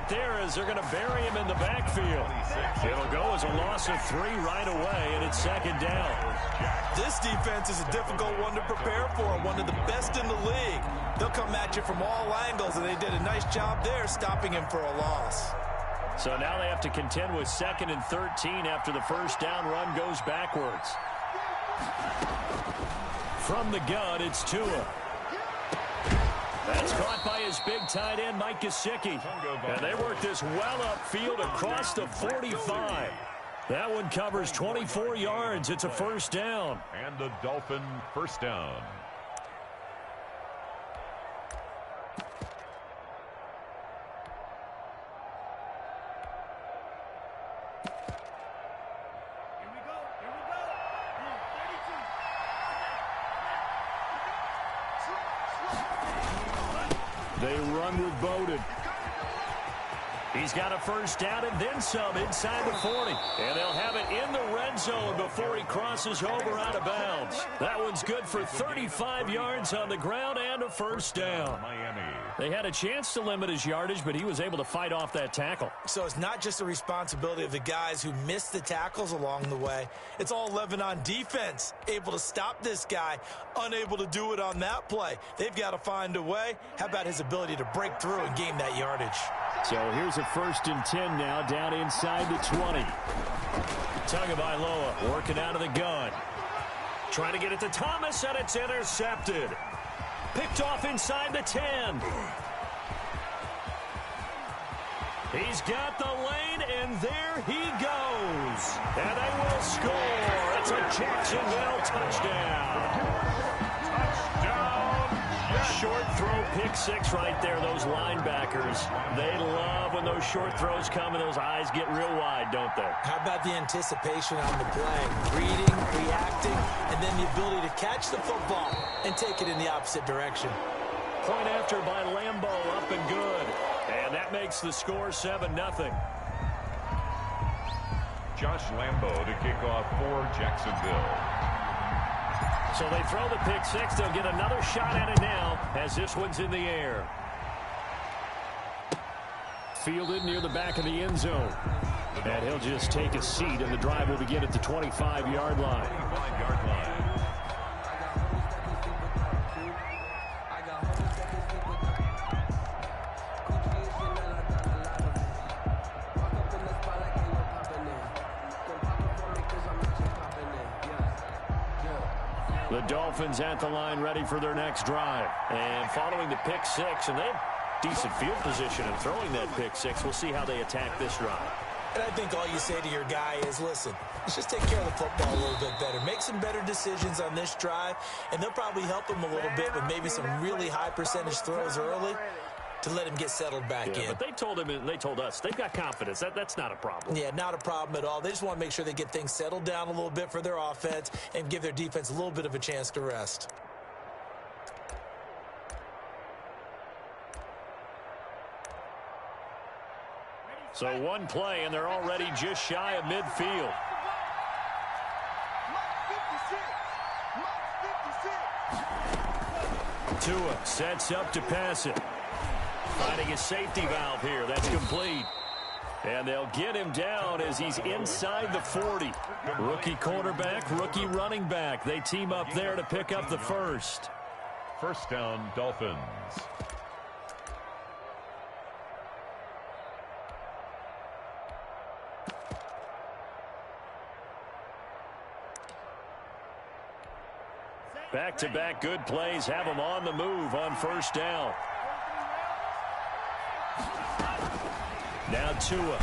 right there as they're going to bury him in the backfield. It'll go as a loss of 3 right away, and it's 2nd down. This defense is a difficult one to prepare for, one of the best in the league. They'll come at you from all angles, and they did a nice job there stopping him for a loss. So now they have to contend with 2nd and 13 after the first down run goes backwards. From the gun, it's Tua. That's caught by his big tight end, Mike Gesicki. And they work this well upfield across the 45. That one covers 24 yards. It's a first down. And the Dolphin first down. They run with Bowden. He's got a first down and then some inside the 40. And they'll have it in the red zone before he crosses over out of bounds. That one's good for 35 yards on the ground and a first down. Miami. They had a chance to limit his yardage, but he was able to fight off that tackle. So it's not just the responsibility of the guys who missed the tackles along the way. It's all 11 on defense, able to stop this guy, unable to do it on that play. They've got to find a way. How about his ability to break through and gain that yardage? So here's a 1st and 10 now down inside the 20. Tagovailoa working out of the gun. Trying to get it to Thomas, and it's intercepted. Picked off inside the 10. He's got the lane, and there he goes. And they will score. It's a Jacksonville touchdown. Short throw, pick 6 right there. Those linebackers, they love when those short throws come and those eyes get real wide, don't they? How about the anticipation on the play? Reading, reacting, and then the ability to catch the football and take it in the opposite direction. Point after by Lambo, up and good. And that makes the score 7-0. Josh Lambo to kick off for Jacksonville. So they throw the pick 6. They'll get another shot at it now as this one's in the air. Fielded near the back of the end zone. And he'll just take a seat, and the drive will begin at the 25-yard line. 25-yard line. The Dolphins at the line ready for their next drive. And following the pick 6, and they have decent field position in throwing that pick 6. We'll see how they attack this drive. And I think all you say to your guy is, listen, let's just take care of the football a little bit better. Make some better decisions on this drive, and they'll probably help him a little bit with maybe some really high percentage throws early to let him get settled back in. But they told him, and they told us, they've got confidence. That's not a problem. Yeah, not a problem at all. They just want to make sure they get things settled down a little bit for their offense and give their defense a little bit of a chance to rest. So one play, and they're already just shy of midfield. Tua sets up to pass it. Finding a safety valve here. That's complete. And they'll get him down as he's inside the 40. Rookie quarterback, rookie running back. They team up there to pick up the first. First down, Dolphins. Back-to-back good plays have him on the move on first down. Now Tua.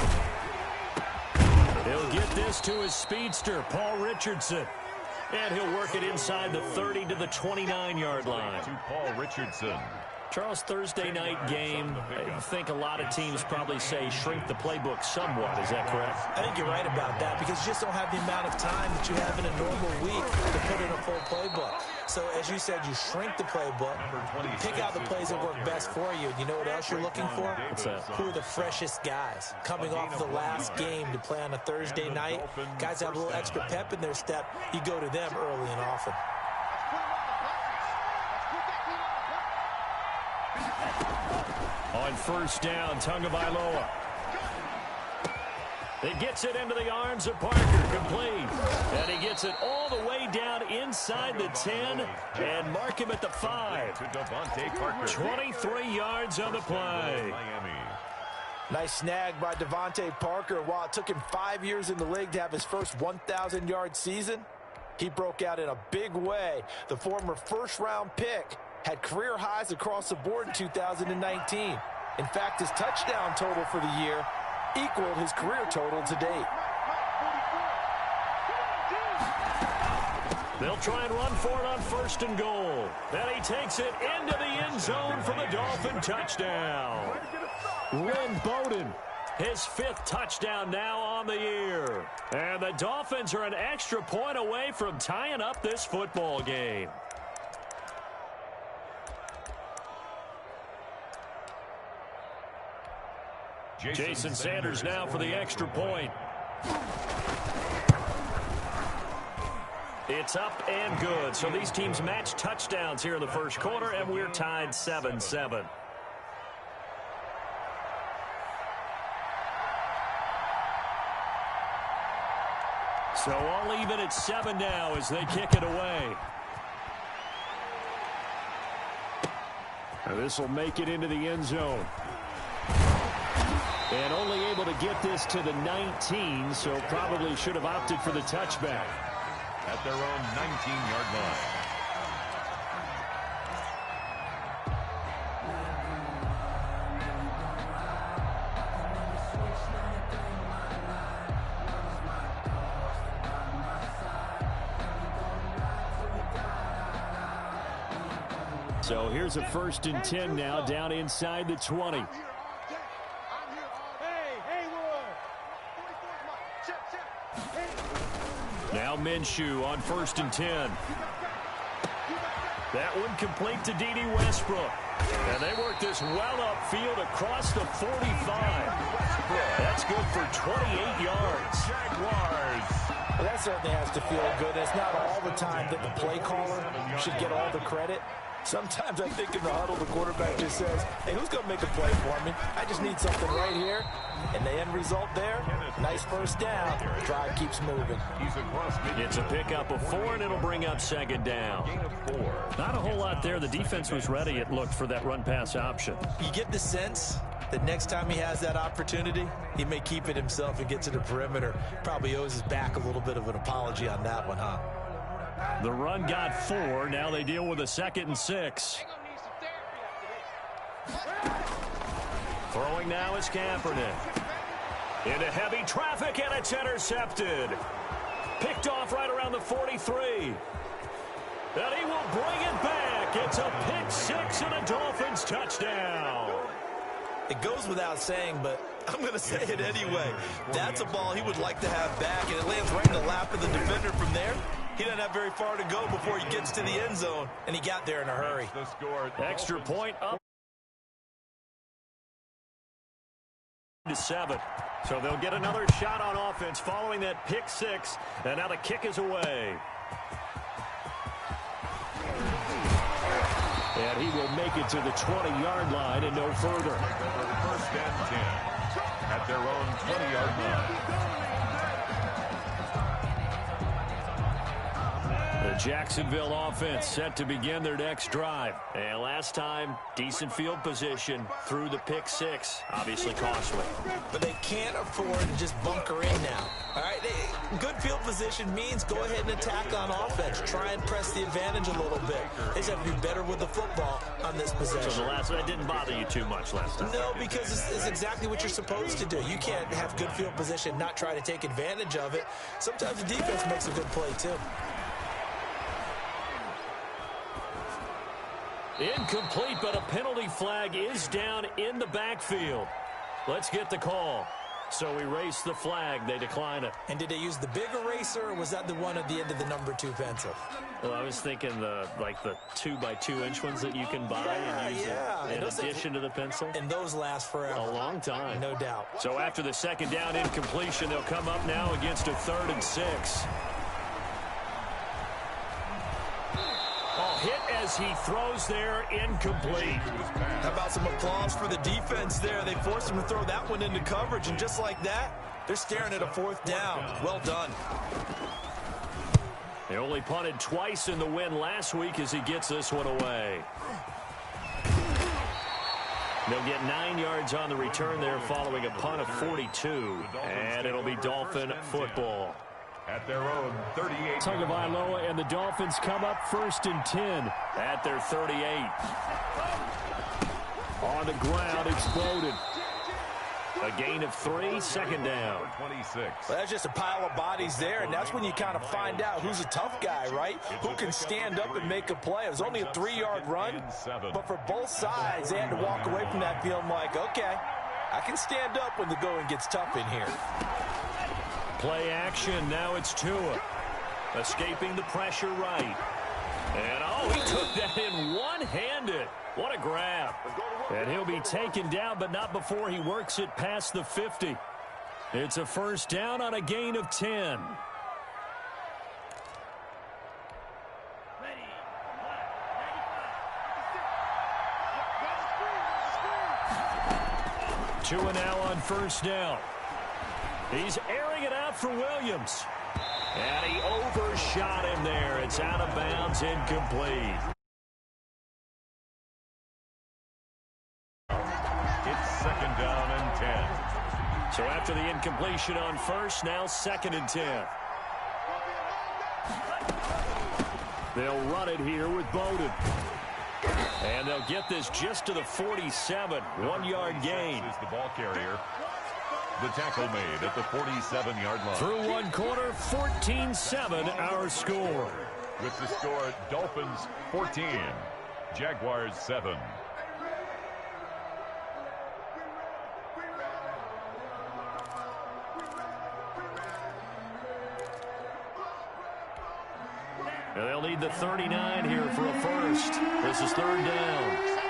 He'll get this to his speedster, Paul Richardson. And he'll work it inside the 30 to the 29-yard line. To Paul Richardson. Charles, Thursday night game, I think a lot of teams probably say shrink the playbook somewhat. Is that correct? I think you're right about that because you just don't have the amount of time that you have in a normal week to put in a full playbook. So, as you said, you shrink the playbook, pick out the plays that work best for you. And you know what else you're looking for? Who are the freshest guys coming off the last game to play on a Thursday night? Guys have a little extra pep in their step. You go to them early and often. On first down, Tagovailoa. He gets it into the arms of Parker, complete. And he gets it all the way down inside the 10 and mark him at the 5. 23 yards on the play. Nice snag by Devontae Parker. While it took him 5 years in the league to have his first 1,000-yard season, he broke out in a big way. The former first-round pick had career highs across the board in 2019. In fact, his touchdown total for the year equaled his career total to date. They'll try and run for it on first and goal. And he takes it into the end zone for the Dolphin touchdown. Lynn Bowden, his 5th touchdown now on the year. And the Dolphins are an extra point away from tying up this football game. Jason Sanders now for the extra point. It's up and good. So these teams match touchdowns here in the first quarter, and we're tied 7-7. So all even at 7 now as they kick it away. And this will make it into the end zone. And only able to get this to the 19, so probably should have opted for the touchback. At their own 19-yard line. So here's a 1st and 10 now down inside the 20. Now Minshew on 1st and 10. That one complete to D.D. Westbrook. And they work this well upfield across the 45. That's good for 28 yards. Well, that certainly has to feel good. It's not all the time that the play caller should get all the credit. Sometimes I think in the huddle, the quarterback just says, hey, who's going to make a play for me? I just need something right here. And the end result there, nice first down. The drive keeps moving. It's a pickup of 4, and it'll bring up 2nd down. Not a whole lot there. The defense was ready, it looked, for that run-pass option. You get the sense that next time he has that opportunity, he may keep it himself and get to the perimeter. Probably owes his back a little bit of an apology on that one, huh? The run got 4. Now they deal with a 2nd and 6. Throwing now is Kaepernick. Into heavy traffic, and it's intercepted. Picked off right around the 43. And he will bring it back. It's a pick 6 and a Dolphins touchdown. It goes without saying, but I'm going to say it anyway. That's a ball he would like to have back, and it lands right in the lap of the defender from there. He doesn't have very far to go before he gets to the end zone, and he got there in a hurry. Extra point up to 7. So they'll get another shot on offense following that pick 6, and now the kick is away. And he will make it to the 20-yard line and no further. 1st and 10 at their own 20-yard line. The Jacksonville offense set to begin their next drive. And last time, decent field position through the pick 6. Obviously costly. But they can't afford to just bunker in now. All right, good field position means go ahead and attack on offense. Try and press the advantage a little bit. They just have to be better with the football on this possession. So the last one didn't bother you too much last time. No, because it's exactly what you're supposed to do. You can't have good field position, not try to take advantage of it. Sometimes the defense makes a good play, too. Incomplete, but a penalty flag is down in the backfield. Let's get the call. So erase the flag. They decline it. And did they use the big eraser, or was that the one at the end of the number 2 pencil? Well, I was thinking the 2x2-inch ones that you can buy and use in addition to the pencil. And those last forever. A long time. No doubt. So after the 2nd down incompletion, they'll come up now against a 3rd and 6. Oh, hit as as he throws there, incomplete. How about some applause for the defense there? They forced him to throw that one into coverage, and just like that, they're staring at a 4th down. Well done. They only punted twice in the win last week as he gets this one away. They'll get 9 yards on the return there following a punt of 42. And it'll be Dolphin football. At their own 38. Tagovailoa and the Dolphins come up 1st and 10 at their 38. On the ground, exploded. A gain of 3, 2nd down. 26. Well, that's just a pile of bodies there, and that's when you kind of find out who's a tough guy, right? Who can stand up and make a play. It was only a 3-yard run, but for both sides, they had to walk away from that feeling like, okay, I can stand up when the going gets tough in here. Play action. Now it's Tua. Escaping the pressure right. And, oh, he took that in one-handed. What a grab. And he'll be taken down, but not before he works it past the 50. It's a 1st down on a gain of 10. Tua now on 1st down. He's airing it out for Williams. And he overshot him there. It's out of bounds, incomplete. It's 2nd down and 10. So after the incompletion on 1st, now 2nd and 10. They'll run it here with Bowden. And they'll get this just to the 47. 1-yard gain. Is the ball carrier. The tackle made at the 47-yard line. Through one quarter, 14-7 our score. With the score, Dolphins 14, Jaguars 7. And they'll need the 39 here for a 1st. This is 3rd down.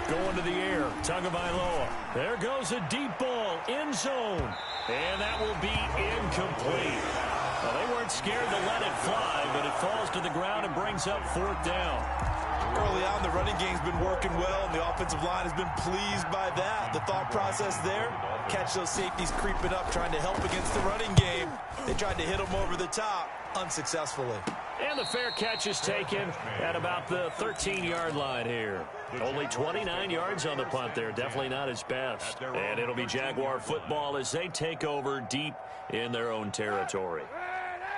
Going to the air, Tagovailoa. There goes a deep ball, end zone. And that will be incomplete. Well, they weren't scared to let it fly, but it falls to the ground and brings up 4th down. Early on, the running game's been working well, and the offensive line has been pleased by that. The thought process there, catch those safeties creeping up, trying to help against the running game. They tried to hit them over the top, unsuccessfully. And the fair catch is taken at about the 13-yard line here. Only 29 yards on the punt there. Definitely not his best. And it'll be Jaguar football as they take over deep in their own territory.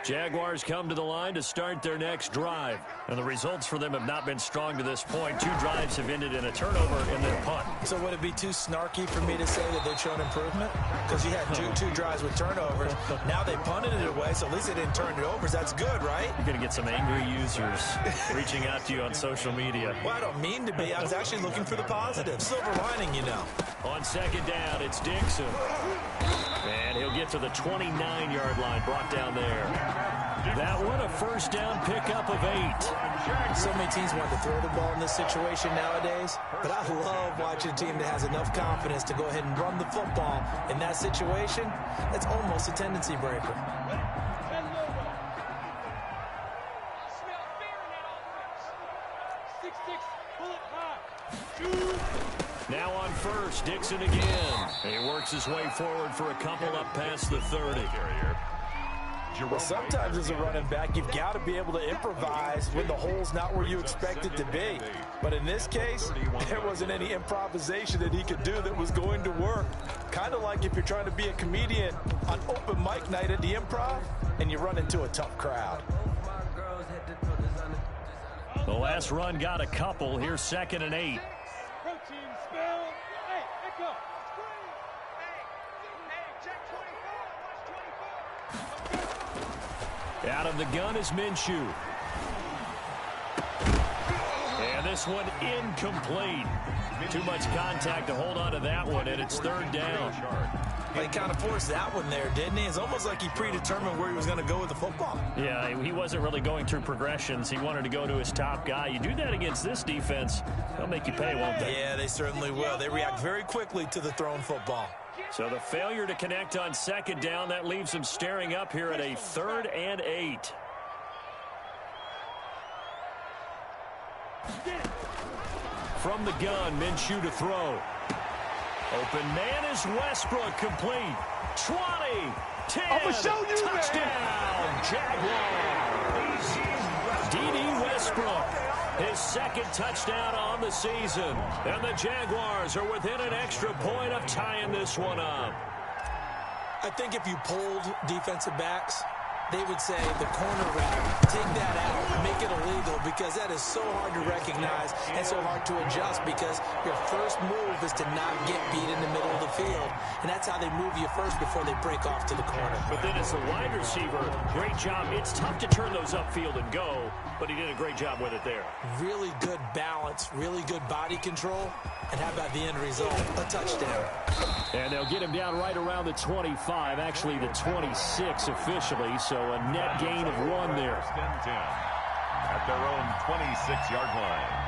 Jaguars come to the line to start their next drive. And the results for them have not been strong to this point. 2 drives have ended in a turnover and then a punt. So would it be too snarky for me to say that they've shown improvement? Because you had two drives with turnovers. Now they punted it away, so at least they didn't turn it over. That's good, right? You're going to get some angry users reaching out to you on social media. Well, I don't mean to be. I was actually looking for the positive. Silver lining, you know. On 2nd down, it's Dixon. And he'll get to the 29-yard line, brought down there. That one, a 1st down pickup of 8. So many teams want to throw the ball in this situation nowadays, but I love watching a team that has enough confidence to go ahead and run the football. In that situation, that's almost a tendency breaker. Now on 1st, Dixon again. He works his way forward for a couple up past the 30. Well, sometimes as a running back, you've got to be able to improvise when the hole's not where you expect it to be. But in this case, there wasn't any improvisation that he could do that was going to work. Kind of like if you're trying to be a comedian on open mic night at the Improv and you run into a tough crowd. The last run got a couple. Here's 2nd and 8. Out of the gun is Minshew. And this one incomplete. Too much contact to hold on to that one, and it's 3rd down. He kind of forced that one there, didn't he? It's almost like he predetermined where he was going to go with the football. Yeah, he wasn't really going through progressions. He wanted to go to his top guy. You do that against this defense, they'll make you pay, won't they? Yeah, they certainly will. They react very quickly to the thrown football. So the failure to connect on second down, that leaves him staring up here at a 3rd and 8. From the gun, Minshew to throw. Open man is Westbrook, complete. 20, 10, touchdown, Jaguars. D.D. Westbrook, his 2nd touchdown on the season. And the Jaguars are within an extra point of tying this one up. I think if you polled defensive backs, they would say the corner route, take that out, make it illegal, because that is so hard to recognize and so hard to adjust, because your first move is to not get beat in the middle of the field, and that's how they move you first before they break off to the corner. But then as a wide receiver, great job. It's tough to turn those upfield and go, but he did a great job with it there. Really good balance, really good body control, and how about the end result? A touchdown. And they'll get him down right around the 25, actually the 26 officially, so a net gain of 1 there. First and 10 at their own 26-yard line.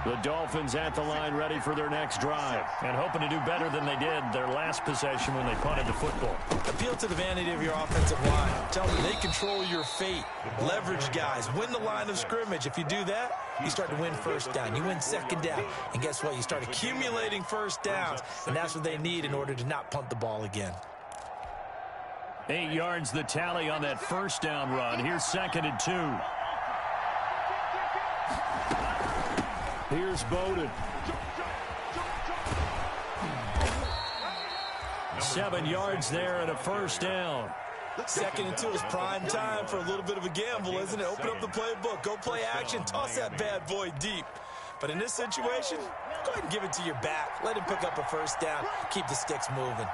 The Dolphins at the line ready for their next drive and hoping to do better than they did their last possession when they punted the football. Appeal to the vanity of your offensive line. Tell them they control your fate. Leverage guys. Win the line of scrimmage. If you do that, you start to win first down. You win second down. And guess what? You start accumulating first downs. And that's what they need in order to not punt the ball again. 8 yards the tally on that first down run. Here's 2nd and 2. Here's Bowden. 7 yards there and a first down. 2nd and 2 is prime time for a little bit of a gamble, isn't it? Open up the playbook. Go play action. Toss that bad boy deep. But in this situation, go ahead and give it to your back. Let him pick up a first down. Keep the sticks moving.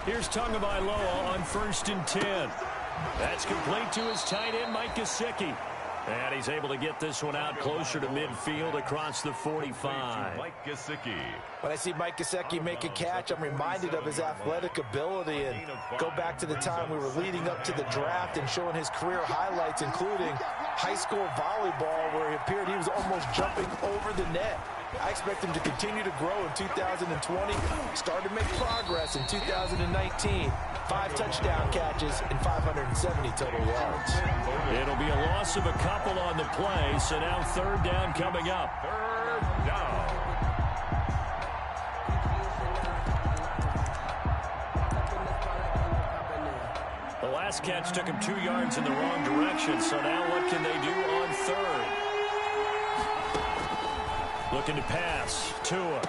Here's Tagovailoa on 1st and 10. That's complete to his tight end, Mike Gesicki. And he's able to get this one out closer to midfield across the 45. Mike Gesicki. When I see Mike Gesicki make a catch, I'm reminded of his athletic ability. And go back to the time we were leading up to the draft and showing his career highlights, including high school volleyball, where it appeared he was almost jumping over the net. I expect him to continue to grow in 2020, start to make progress in 2019. 5 touchdown catches and 570 total yards. It'll be a loss of a couple on the play, so now 3rd down coming up. 3rd down. The last catch took him 2 yards in the wrong direction, so now what can they do on 3rd? Looking to pass. Tua.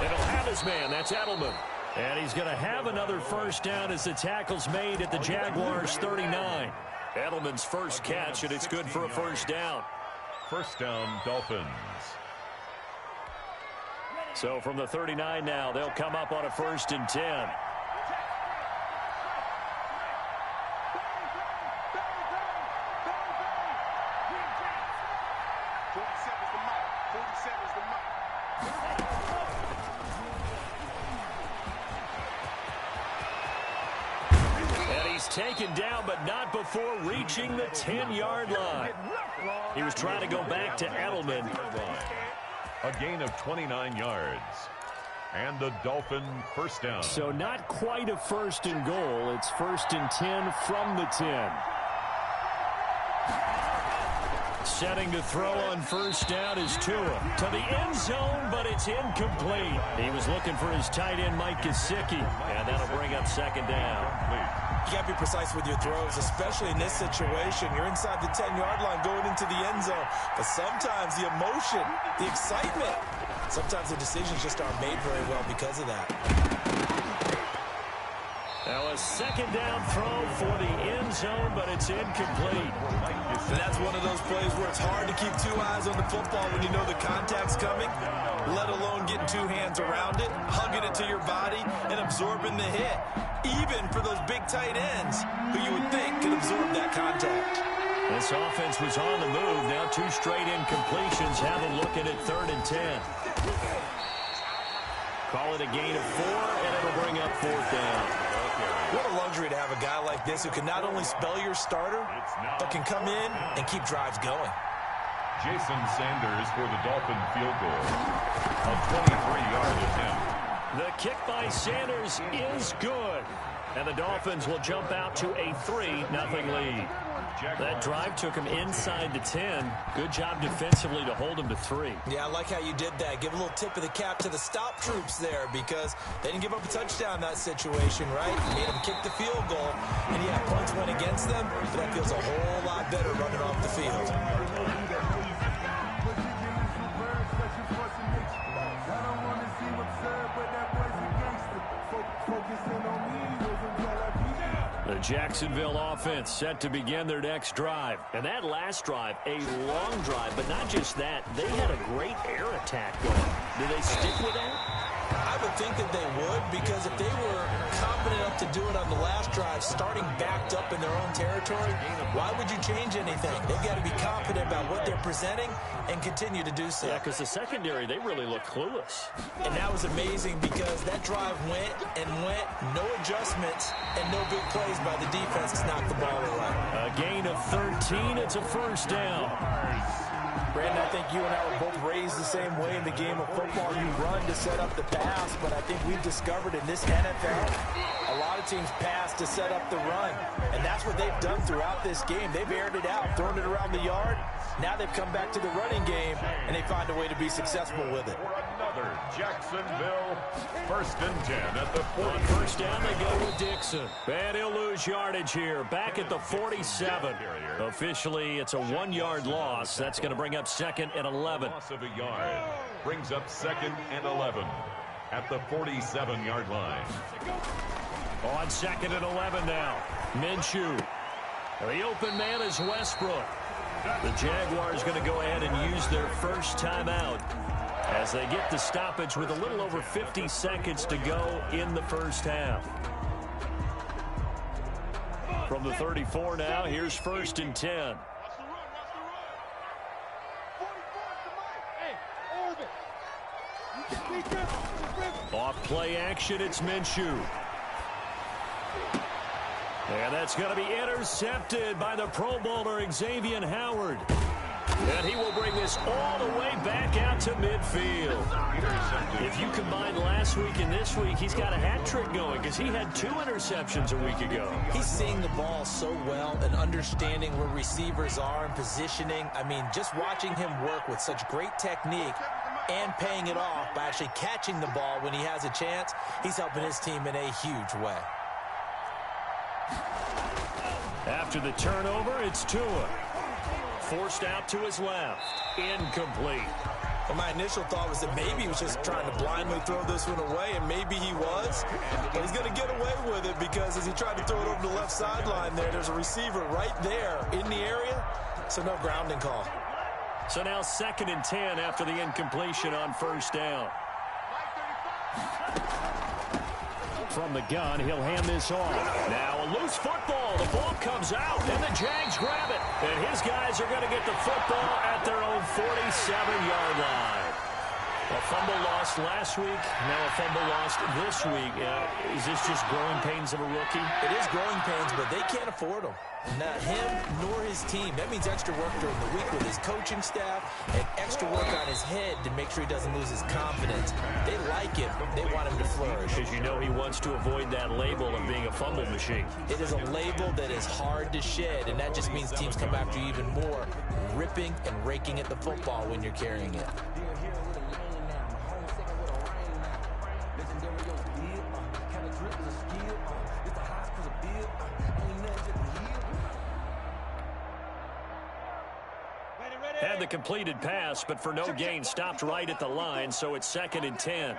It'll have his man. That's Edelman. And he's going to have another first down as the tackle's made at the Jaguars' 39. Edelman's first catch, and it's good for a first down. First down, Dolphins. So from the 39 now, they'll come up on a 1st and 10. Taken down, but not before reaching the 10-yard line. He was trying to go back to Edelman. A gain of 29 yards. And the Dolphin first down. So not quite a 1st and goal. It's 1st and 10 from the 10. Setting to throw on first down is Tua. To the end zone, but it's incomplete. He was looking for his tight end, Mike Gesicki. And that'll bring up 2nd down. You got to be precise with your throws, especially in this situation. You're inside the 10-yard line going into the end zone. But sometimes the emotion, the excitement, sometimes the decisions just aren't made very well because of that. Now a 2nd down throw for the end zone, but it's incomplete. And that's one of those plays where it's hard to keep 2 eyes on the football when you know the contact's coming, let alone getting 2 hands around it, hugging it to your body, and absorbing the hit. Even for those big tight ends who you would think could absorb that contact. This offense was on the move. Now 2 straight incompletions have them looking at 3rd and 10. Call it a gain of 4, and it'll bring up 4th down. What a luxury to have a guy like this who can not only spell your starter, but can come in and keep drives going. Jason Sanders for the Dolphin field goal. A 23-yard attempt. The kick by Sanders is good. And the Dolphins will jump out to a 3-0 lead. That drive took him inside the 10. Good job defensively to hold him to 3. Yeah, I like how you did that. Give a little tip of the cap to the stop troops there because they didn't give up a touchdown in that situation, right? Made them kick the field goal. And, yeah, points went against them, but that feels a whole lot better running off the field. The Jacksonville offense set to begin their next drive. And that last drive, a long drive, but not just that. They had a great air attack going. Do they stick with that? I would think that they would because if they were confident enough to do it on the last drive, starting backed up in their own territory, why would you change anything? They've got to be confident about what they're presenting and continue to do so. Yeah, because the secondary, they really look clueless. And that was amazing because that drive went and went, no adjustments, and no big plays by the defense to knock the ball away. A gain of 13, it's a first down. Brandon, I think you and I were both raised the same way in the game of football. You run to set up the pass, but I think we've discovered in this NFL, a lot of teams pass to set up the run. And that's what they've done throughout this game. They've aired it out, thrown it around the yard. Now they've come back to the running game, and they find a way to be successful with it. Another Jacksonville 1st and 10 at the 40. On first down, they go with Dixon. And he'll lose yardage here, back at the 47. Officially, it's a 1-yard loss. That's going to bring up 2nd and 11. Loss of a yard brings up 2nd and 11 at the 47-yard line. On 2nd and 11 now, Minshew. The open man is Westbrook. The Jaguars going to go ahead and use their first timeout as they get the stoppage with a little over 50 seconds to go in the first half. From the 34 now, here's 1st and 10. Off play action, it's Minshew. And that's going to be intercepted by the Pro Bowler Xavier Howard. And he will bring this all the way back out to midfield. If you combine last week and this week, he's got a hat trick going because he had 2 interceptions a week ago. He's seeing the ball so well and understanding where receivers are and positioning. I mean, just watching him work with such great technique and paying it off by actually catching the ball when he has a chance, he's helping his team in a huge way. After the turnover, it's Tua. Forced out to his left. Incomplete. Well, my initial thought was that maybe he was just trying to blindly throw this one away, and maybe he was. But he's going to get away with it because as he tried to throw it over the left sideline there's a receiver right there in the area, so no grounding call. So now 2nd and 10 after the incompletion on first down. From the gun, he'll hand this off. Now a loose football. The ball comes out, and the Jags grab it. And his guys are going to get the football at their own 47-yard line. A fumble lost last week, now a fumble lost this week. Is this just growing pains of a rookie? It is growing pains, but they can't afford them. Not him nor his team. That means extra work during the week with his coaching staff and extra work on his head to make sure he doesn't lose his confidence. They like him. They want him to flourish. Because you know he wants to avoid that label of being a fumble machine. It is a label that is hard to shed, and that just means teams come after you even more, ripping and raking at the football when you're carrying it. Had the completed pass, but for no gain, stopped right at the line, so it's 2nd and 10.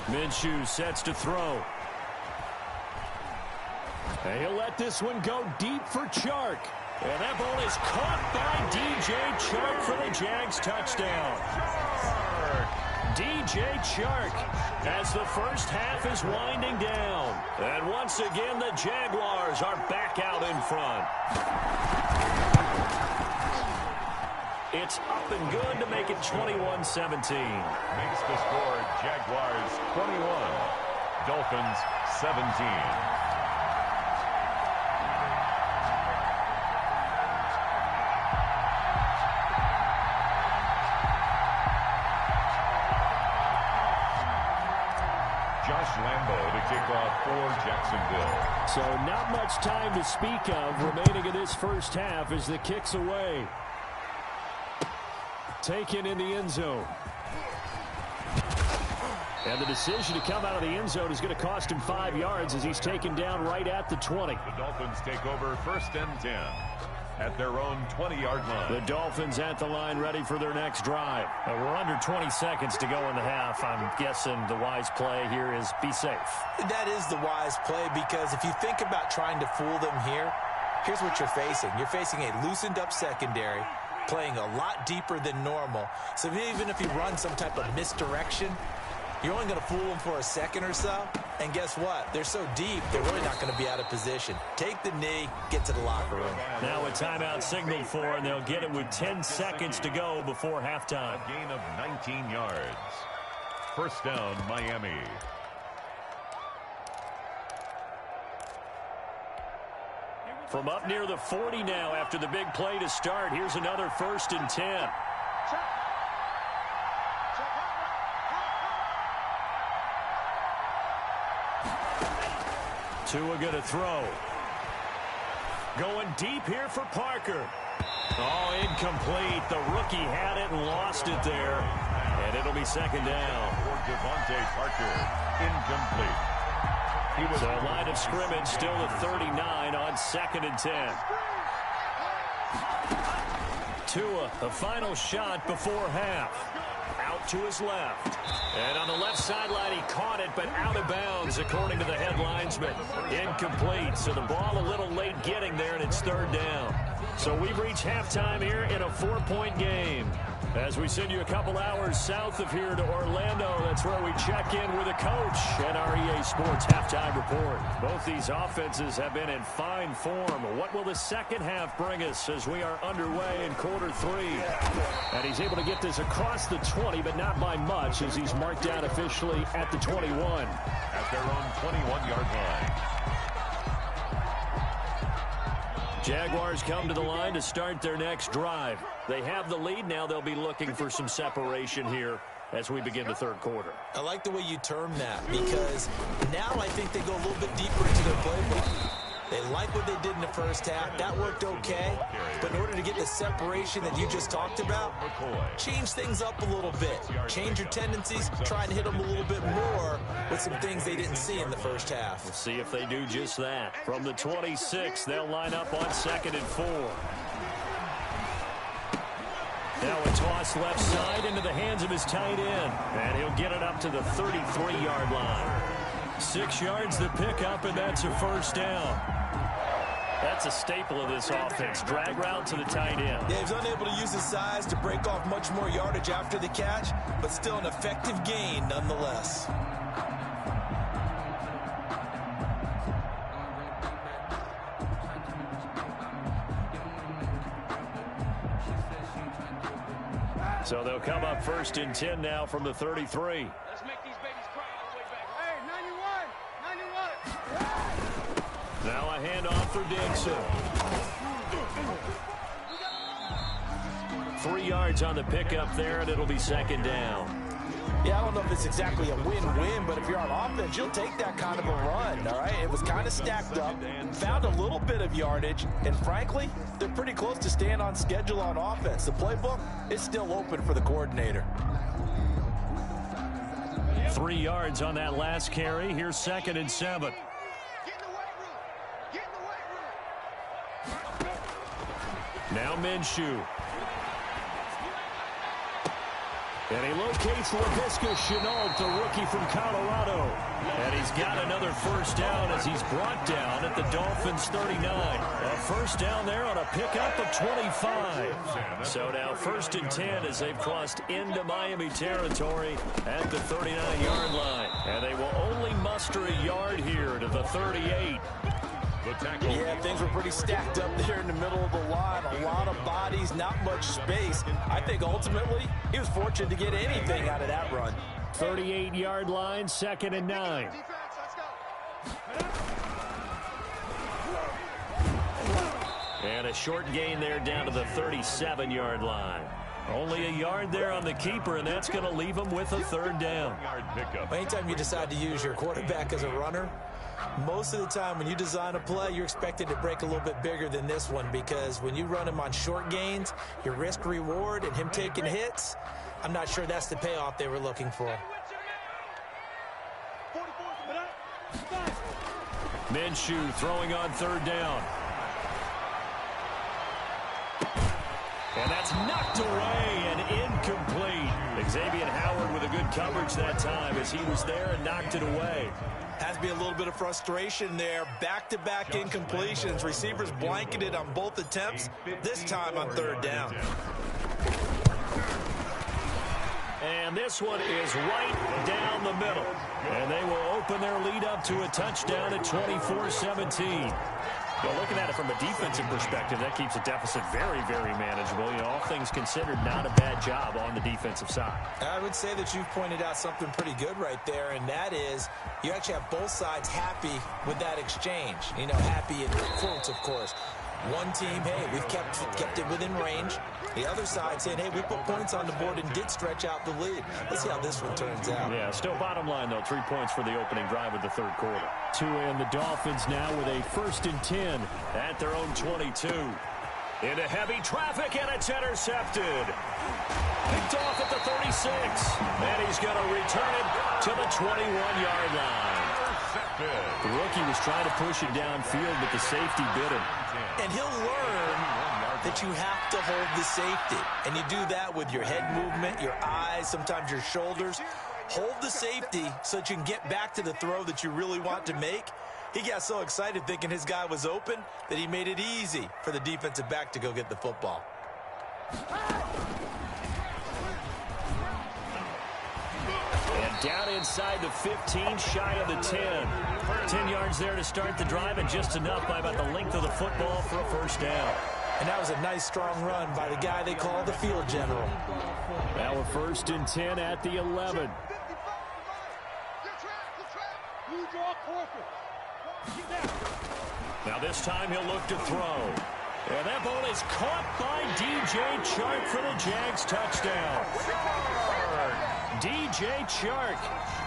Minshew sets to throw. And he'll let this one go deep for Chark. And that ball is caught by DJ Chark for the Jags touchdown. DJ Chark as the first half is winding down. And once again, the Jaguars are back out in front. It's up and good to make it 21-17. Makes the score Jaguars 21, Dolphins 17. Josh Lambo to kick off for Jacksonville. So not much time to speak of remaining in this first half as the kick's away. Taken in the end zone. And the decision to come out of the end zone is going to cost him 5 yards as he's taken down right at the 20. The Dolphins take over 1st and 10 at their own 20-yard line. The Dolphins at the line ready for their next drive. We're under 20 seconds to go in the half. I'm guessing the wise play here is be safe. That is the wise play because if you think about trying to fool them here, here's what you're facing. You're facing a loosened up secondary, playing a lot deeper than normal. So even if you run some type of misdirection, you're only going to fool them for a second or so. And guess what? They're so deep, they're really not going to be out of position. Take the knee, get to the locker room. Now a timeout signaled for, and they'll get it with 10 seconds to go before halftime. A gain of 19 yards. 1st down, Miami. From up near the 40 now after the big play to start. Here's another 1st and 10. Tua going to throw. Going deep here for Parker. Oh, incomplete. The rookie had it and lost it there. And it'll be 2nd down. For Devontae Parker, incomplete. So line of scrimmage still at 39 on 2nd and 10. Tua, a final shot before half. Out to his left. And on the left sideline, he caught it, but out of bounds, according to the head linesman. Incomplete. So the ball a little late getting there, and it's 3rd down. So we've reached halftime here in a 4-point game. As we send you a couple hours south of here to Orlando, that's where we check in with a coach at our EA Sports Halftime Report. Both these offenses have been in fine form. What will the second half bring us as we are underway in quarter 3? And he's able to get this across the 20, but not by much, as he's marked down officially at the 21. At their own 21-yard line. Jaguars come to the line to start their next drive. They have the lead. Now they'll be looking for some separation here as we begin the 3rd quarter. I like the way you term that because now I think they go a little bit deeper into their playbook. They like what they did in the first half. That worked okay. But in order to get the separation that you just talked about, change things up a little bit. Change your tendencies. Try and hit them a little bit more with some things they didn't see in the first half. We'll see if they do just that. From the 26, they'll line up on 2nd and 4. Now a toss left side into the hands of his tight end. And he'll get it up to the 33-yard line. 6 yards the pickup, and that's a 1st down. That's a staple of this offense. Drag route to the tight end. Yeah, he's unable to use his size to break off much more yardage after the catch, but still an effective gain nonetheless. So they'll come up 1st and 10 now from the 33. Let's make these babies cry all the way back. Hey, 91. Now a handoff for Dixon. 3 yards on the pickup there, and it'll be 2nd down. Yeah, I don't know if it's exactly a win-win, but if you're on offense, you'll take that kind of a run, all right? It was kind of stacked up, found a little bit of yardage, and frankly, they're pretty close to staying on schedule on offense. The playbook is still open for the coordinator. 3 yards on that last carry. Here's 2nd and 7. Now Minshew. And he locates LaVisca Chenault, the rookie from Colorado. And he's got another 1st down as he's brought down at the Dolphins' 39. A 1st down there on a pickup of 25. So now 1st and 10 as they've crossed into Miami territory at the 39-yard line. And they will only muster a yard here to the 38. Yeah, things were pretty stacked up there in the middle of the line. A lot of bodies, not much space. I think ultimately he was fortunate to get anything out of that run. 38-yard line, 2nd and 9. And a short gain there down to the 37-yard line. Only a yard there on the keeper, and that's going to leave him with a third down. Anytime you decide to use your quarterback as a runner, most of the time when you design a play, you're expected to break a little bit bigger than this one, because when you run him on short gains, your risk-reward and him taking hits, I'm not sure that's the payoff they were looking for. Minshew throwing on third down. And that's knocked away and incomplete. Xavier Howard with a good coverage that time as he was there and knocked it away. Has to be a little bit of frustration there. Back-to-back incompletions. Receivers blanketed on both attempts, this time on third down. And this one is right down the middle. And they will open their lead up to a touchdown at 24-17. Well, looking at it from a defensive perspective, that keeps the deficit very, very manageable. You know, all things considered, not a bad job on the defensive side. I would say that you've pointed out something pretty good right there, and that is you actually have both sides happy with that exchange. You know, happy in quotes, of course. One team, hey, we've kept it within range. The other side saying, hey, we put points on the board and did stretch out the lead. Let's see how this one turns out. Yeah, still bottom line, though, 3 points for the opening drive of the third quarter. Tua and the Dolphins now with a 1st and 10 at their own 22. Into heavy traffic, and it's intercepted. Picked off at the 36. And he's going to return it to the 21-yard line. The rookie was trying to push it downfield, but the safety bit him. And he'll learn that you have to hold the safety. And you do that with your head movement, your eyes, sometimes your shoulders. Hold the safety so that you can get back to the throw that you really want to make. He got so excited thinking his guy was open that he made it easy for the defensive back to go get the football. And down inside the 15, shy of the 10. 10 yards there to start the drive, and just enough by about the length of the football for a first down. And that was a nice, strong run by the guy they call the field general. Now a 1st and 10 at the 11. Now this time he'll look to throw. And that ball is caught by DJ Chark for the Jags touchdown. DJ Chark,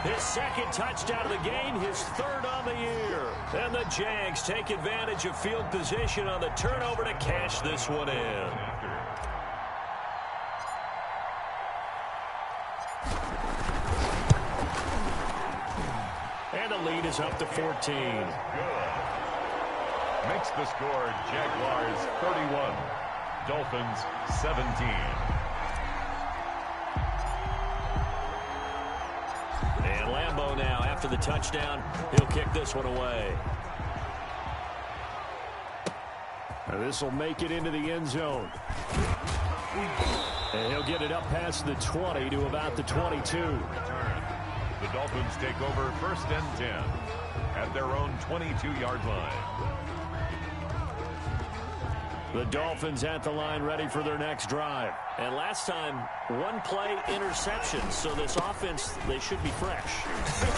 his 2nd touchdown of the game, his 3rd on the year. And the Jags take advantage of field position on the turnover to cash this one in. And the lead is up to 14. Makes the score Jaguars 31, Dolphins 17. And Lambeau now, after the touchdown, he'll kick this one away. This will make it into the end zone. And he'll get it up past the 20 to about the 22. The Dolphins take over 1st and 10 at their own 22-yard line. The Dolphins at the line ready for their next drive. And last time, 1-play interception. So this offense, they should be fresh.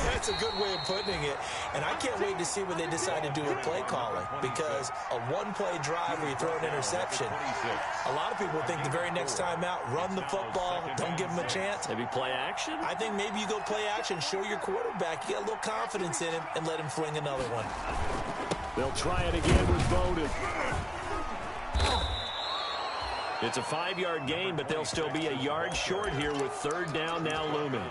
That's a good way of putting it. And I can't wait to see when they decide to do a play calling. Because a 1-play drive where you throw an interception, a lot of people think the very next time out, run the football, don't give them a chance. Maybe play action? I think maybe you go play action, show your quarterback, you got a little confidence in him, and let him fling another one. They'll try it again with Bowden. It's a 5-yard gain, but they'll still be a yard short here with 3rd down now looming.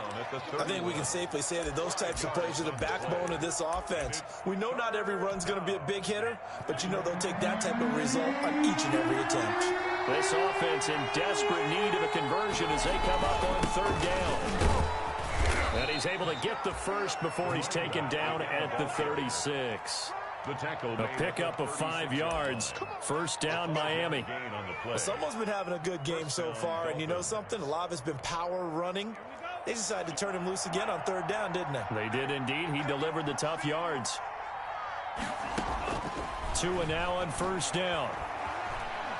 I think we can safely say that those types of plays are the backbone of this offense. We know not every run's going to be a big hitter, but you know they'll take that type of result on each and every attempt. This offense in desperate need of a conversion as they come up on 3rd down. And he's able to get the first before he's taken down at the 36. A pickup of 5 yards. 1st down, Miami. Someone's been having a good game so far, and you know something? A lot of it's been power running. They decided to turn him loose again on 3rd down, didn't they? They did indeed. He delivered the tough yards. Tua now on 1st down.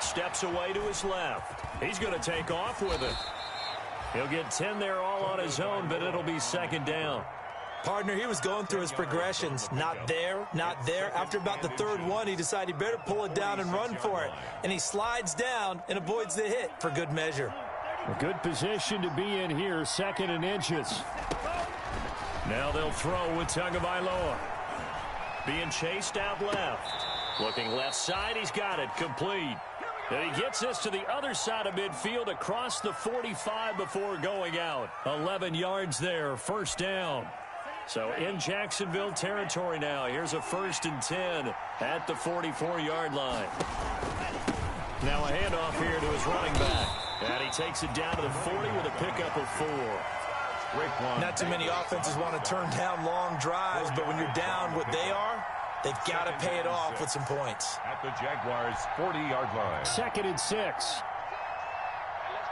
Steps away to his left. He's going to take off with it. He'll get 10 there all on his own, but it'll be 2nd down. Partner, he was going through his progressions. Not there, not there. After about the 3rd one, he decided he better pull it down and run for it. And he slides down and avoids the hit for good measure. A good position to be in here, 2nd and inches. Now they'll throw with Tagovailoa. Being chased out left. Looking left side, he's got it, complete. And he gets this to the other side of midfield across the 45 before going out. 11 yards there, 1st down. So in Jacksonville territory now. Here's a 1st and 10 at the 44-yard line. Now a handoff here to his running back. And he takes it down to the 40 with a pickup of 4. Not too many offenses want to turn down long drives, but when you're down what they are, they've got to pay it off with some points. At the Jaguars' 40-yard line. 2nd and 6. Let's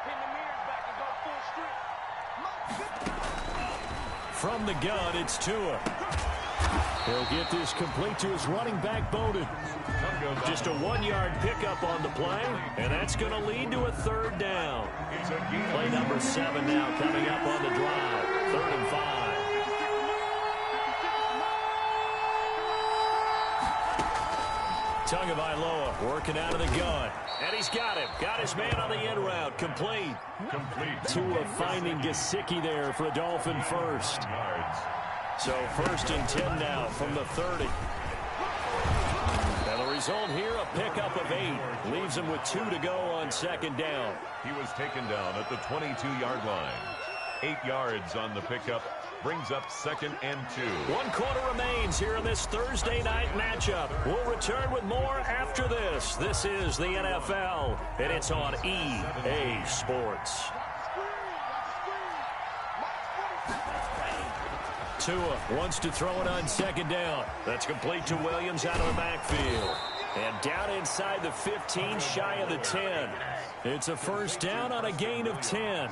pin the mirrors back and go full strip. From the gun, it's Tua. He'll get this complete to his running back, Bowden. Just a 1-yard pickup on the play, and that's going to lead to a 3rd down. Play number 7 now coming up on the drive. 3rd and 5. Tagovailoa working out of the gun. And he's got him. Got his man on the end route. Complete. Tua finding Gesicki there for a Dolphin first. So 1st and 10 now from the 30. And the result here, a pickup of 8. Leaves him with 2 to go on 2nd down. He was taken down at the 22-yard line. 8 yards on the pickup. Brings up 2nd and 2. 1 quarter remains here in this Thursday night matchup. We'll return with more after this. This is the NFL, and it's on EA Sports. Tua wants to throw it on 2nd down. That's complete to Williams out of the backfield. And down inside the 15, shy of the 10. It's a 1st down on a gain of 10.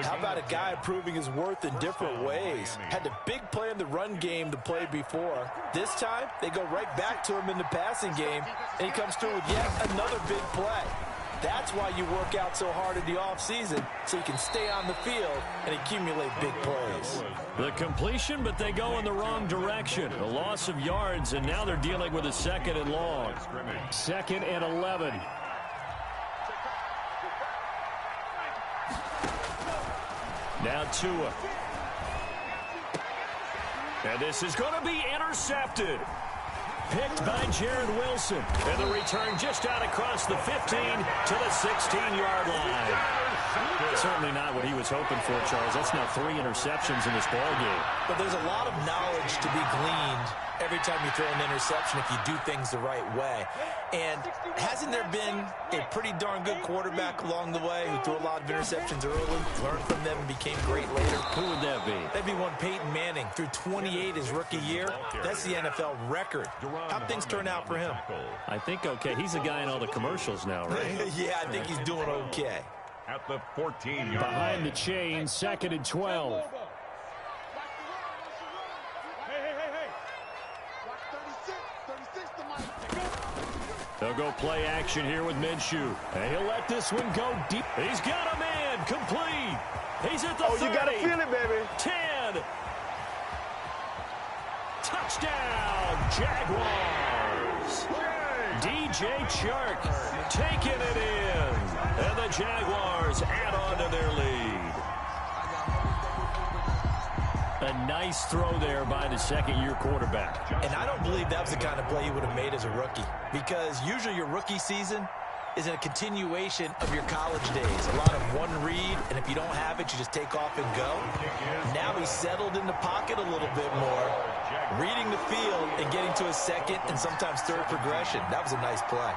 How about a guy proving his worth in different ways? Had the big play in the run game to play before. This time, they go right back to him in the passing game, and he comes through with yet another big play. That's why you work out so hard in the offseason, so you can stay on the field and accumulate big plays. The completion, but they go in the wrong direction. A loss of yards, and now they're dealing with a 2nd and long. 2nd and 11. Now Tua. And this is going to be intercepted. Picked by Jared Wilson. And the return just out across the 15 to the 16-yard line. Certainly not what he was hoping for, Charles. That's now 3 interceptions in this ballgame. But there's a lot of knowledge to be gleaned every time you throw an interception if you do things the right way. And hasn't there been a pretty darn good quarterback along the way who threw a lot of interceptions early, learned from them, and became great later? Who would that be? That'd be one Peyton Manning. Threw 28 his rookie year. That's the NFL record. How'd things turn out for him? I think okay. He's the guy in all the commercials now, right? Yeah, I think he's doing okay. At the 14-yard line. Behind the chain, 2nd and 12. They'll go play action here with Minshew. And he'll let this one go deep. He's got a man complete. He's at the 30. You got to feel it, baby. 10. Touchdown, Jaguars. DJ Chark taking it in. And the Jaguars add on to their lead. A nice throw there by the 2nd-year quarterback. And I don't believe that was the kind of play he would have made as a rookie. Because usually your rookie season is a continuation of your college days. A lot of one read, and if you don't have it, you just take off and go. Now he's settled in the pocket a little bit more, reading the field and getting to a 2nd and sometimes 3rd progression. That was a nice play.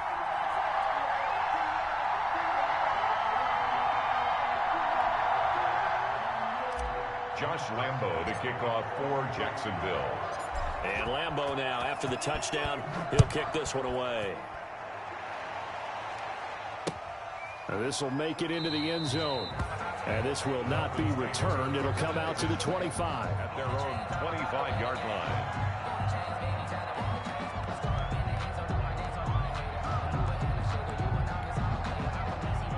Josh Lambo to kick off for Jacksonville. And Lambo now, after the touchdown, he'll kick this one away. This will make it into the end zone. And this will not be returned. It'll come out to the 25. At their own 25-yard line.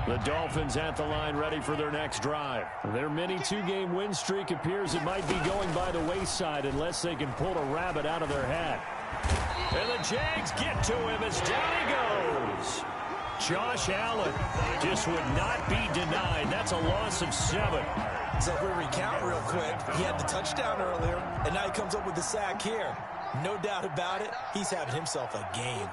The Dolphins at the line ready for their next drive. Their mini 2-game win streak appears it might be going by the wayside unless they can pull a rabbit out of their hat. And the Jags get to him as down he goes. Josh Allen just would not be denied. That's a loss of 7. So if we recount real quick, he had the touchdown earlier, and now he comes up with the sack here. No doubt about it, he's having himself a game.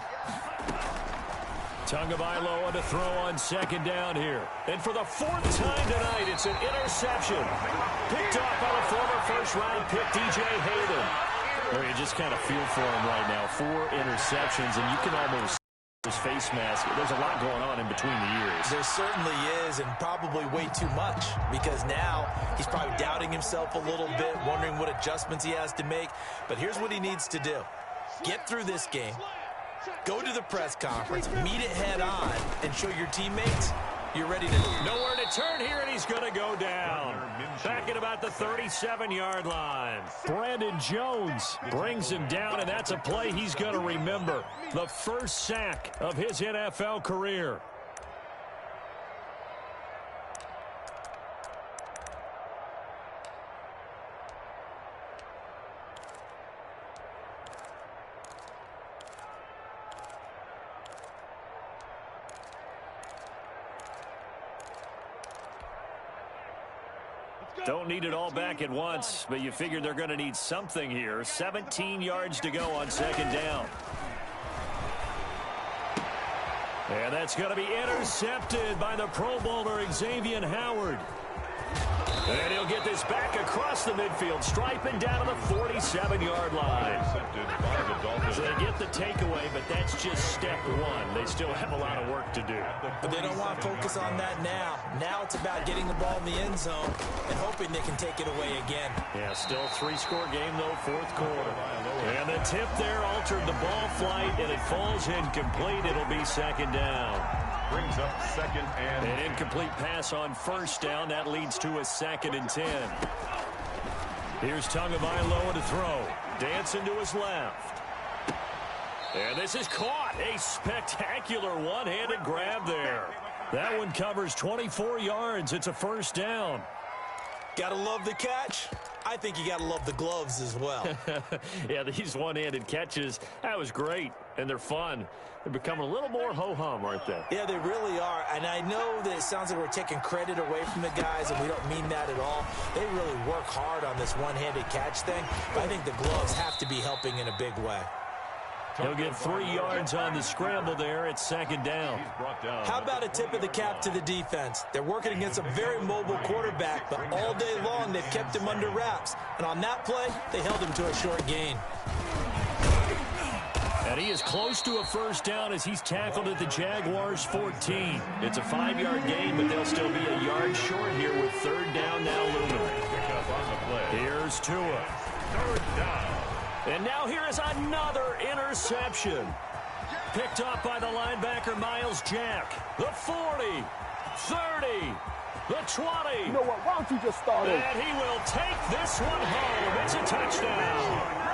Tagovailoa to throw on 2nd down here. And for the 4th time tonight, it's an interception. Picked off by the former first-round pick, DJ Hayden. Or you just kind of feel for him right now. 4 interceptions, and you can almost see his face mask. There's a lot going on in between the years. There certainly is, and probably way too much, because now he's probably doubting himself a little bit, wondering what adjustments he has to make. But here's what he needs to do. Get through this game. Go to the press conference, meet it head on, and show your teammates you're ready to... Nowhere to turn here, and he's going to go down. Back at about the 37-yard line. Brandon Jones brings him down, and that's a play he's going to remember. The first sack of his NFL career. Don't need it all back at once, but you figure they're going to need something here. 17 yards to go on 2nd down. And that's going to be intercepted by the Pro Bowler Xavier Howard. And he'll get this back across the midfield, striping down to the 47-yard line. So they get the takeaway, but that's just step 1. They still have a lot of work to do. But they don't want to focus on that now. Now it's about getting the ball in the end zone and hoping they can take it away again. Yeah, still 3-score game, though, 4th quarter. And the tip there altered the ball flight, and it falls incomplete. It'll be 2nd down. Brings up 2nd and... An incomplete pass on 1st down. That leads to a 2nd and 10. Here's Tagovailoa to throw. Dancing to his left. And this is caught. A spectacular one-handed grab there. That one covers 24 yards. It's a 1st down. Gotta love the catch. I think you gotta love the gloves as well. Yeah, these one-handed catches, that was great, and they're fun. They're becoming a little more ho-hum, aren't they? Yeah, they really are. And I know that it sounds like we're taking credit away from the guys, and we don't mean that at all. They really work hard on this one-handed catch thing, but I think the gloves have to be helping in a big way. He'll get 3 yards on the scramble there. It's 2nd down. How about a tip of the cap to the defense? They're working against a very mobile quarterback, but all day long they've kept him under wraps. And on that play, they held him to a short gain. And he is close to a 1st down as he's tackled at the Jaguars' 14. It's a 5-yard gain, but they'll still be a yard short here with 3rd down now looming. Here's Tua. 3rd down. And now here is another interception. Picked off by the linebacker, Miles Jack. The 40, 30, the 20. You know what? Why don't you just start it? And he will take this one home. It's a touchdown.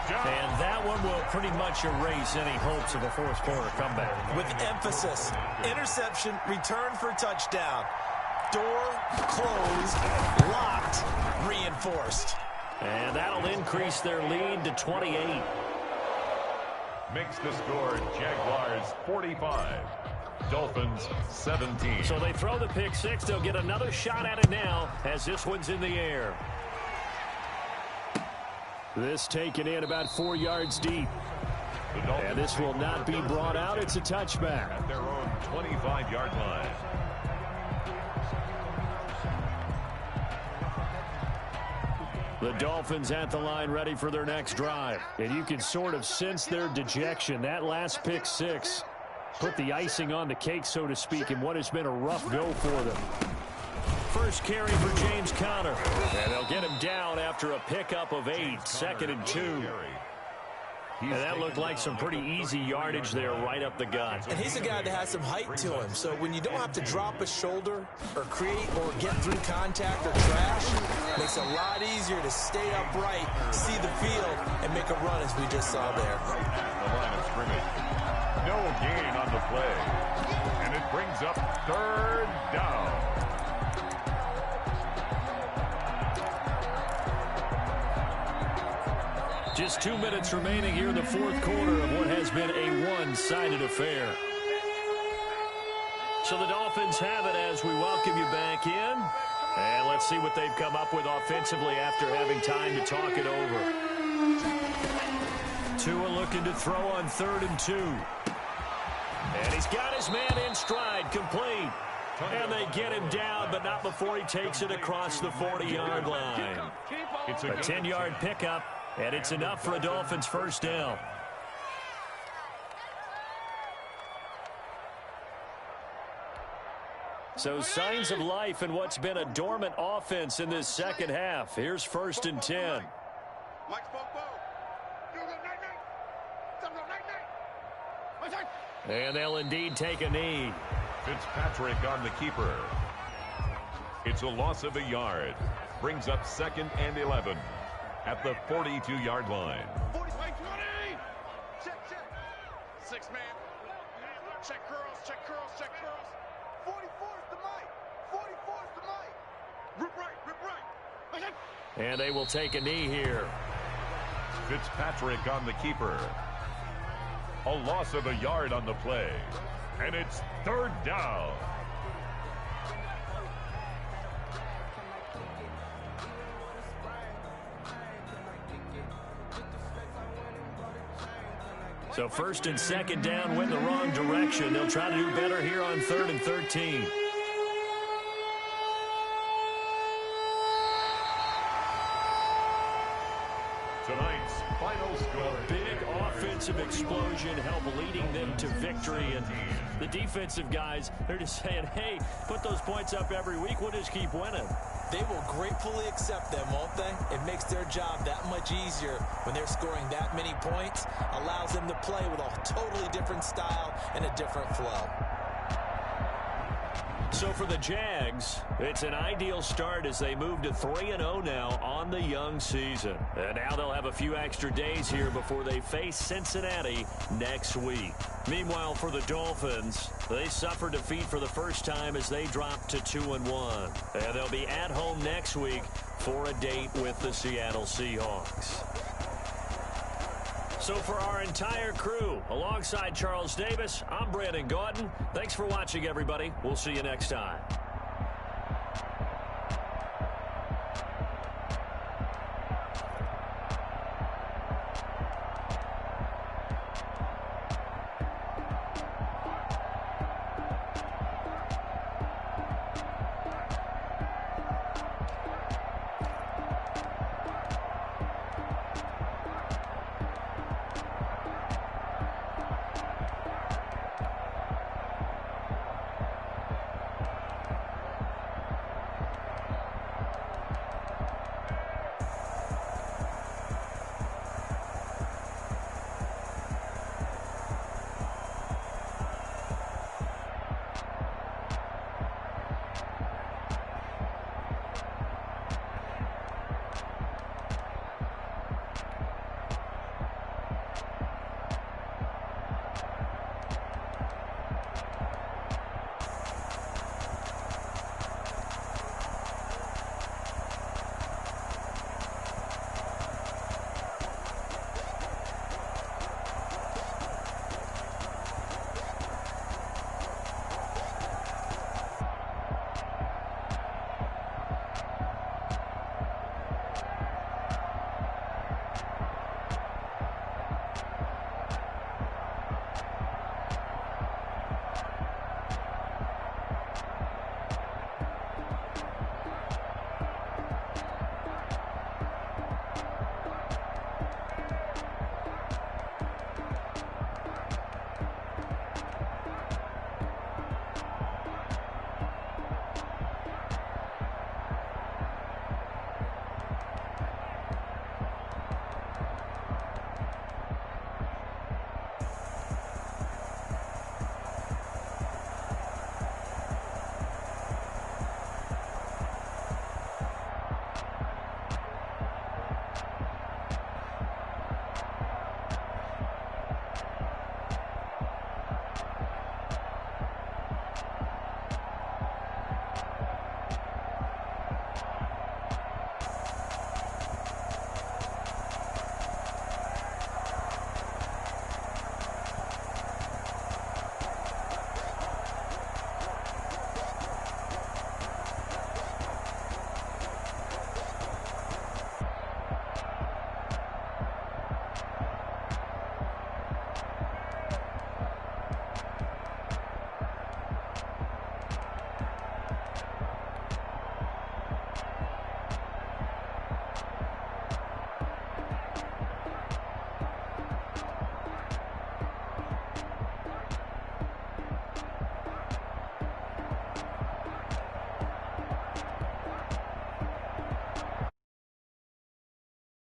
And that one will pretty much erase any hopes of a 4th quarter comeback. With emphasis, interception, return for touchdown. Door closed, locked, reinforced. And that'll increase their lead to 28. Makes the score Jaguars 45. Dolphins 17. So they throw the pick 6. They'll get another shot at it now as this one's in the air. This taken in about 4 yards deep. And this will not be brought out. It's a touchback. At their own 25-yard line. The Dolphins at the line ready for their next drive. And you can sort of sense their dejection. That last pick 6 put the icing on the cake, so to speak, in what has been a rough go for them. First carry for James Conner. And they'll get him down after a pickup of 8. 2nd and 2. And that looked like some pretty easy yardage there right up the gut. And he's a guy that has some height to him. So when you don't have to drop a shoulder or create or get through contact or trash, it makes it a lot easier to stay upright, see the field, and make a run as we just saw there. The line of scrimmage. No gain on the play. And it brings up 3rd down. Just 2 minutes remaining here in the 4th quarter of what has been a one-sided affair. So the Dolphins have it as we welcome you back in. And let's see what they've come up with offensively after having time to talk it over. Tua looking to throw on 3rd and 2. And he's got his man in stride, complete. And they get him down, but not before he takes it across the 40-yard line. It's a 10-yard pickup, and it's enough for a Dolphins first down. So signs of life in what's been a dormant offense in this second half. Here's 1st and 10. And they'll indeed take a knee. Fitzpatrick on the keeper. It's a loss of a yard. Brings up 2nd and 11 at the 42-yard line. 20. Check. 6 man. Check curls. 44's the mic. 44's the mic. Rip right. And they will take a knee here. Fitzpatrick on the keeper. A loss of a yard on the play. And it's 3rd down. So 1st and 2nd down went the wrong direction. They'll try to do better here on 3rd and 13. Tonight's final score. Big offensive explosion help leading them to victory. And the defensive guys, they're just saying, hey, put those points up every week. We'll just keep winning. They will gratefully accept them, won't they? It makes their job that much easier when they're scoring that many points. Allows them to play with a totally different style and a different flow. So for the Jags, it's an ideal start as they move to 3-0 now on the young season. And now they'll have a few extra days here before they face Cincinnati next week. Meanwhile, for the Dolphins, they suffered defeat for the first time as they dropped to 2-1. And they'll be at home next week for a date with the Seattle Seahawks. So for our entire crew, alongside Charles Davis, I'm Brandon Gautin. Thanks for watching, everybody. We'll see you next time.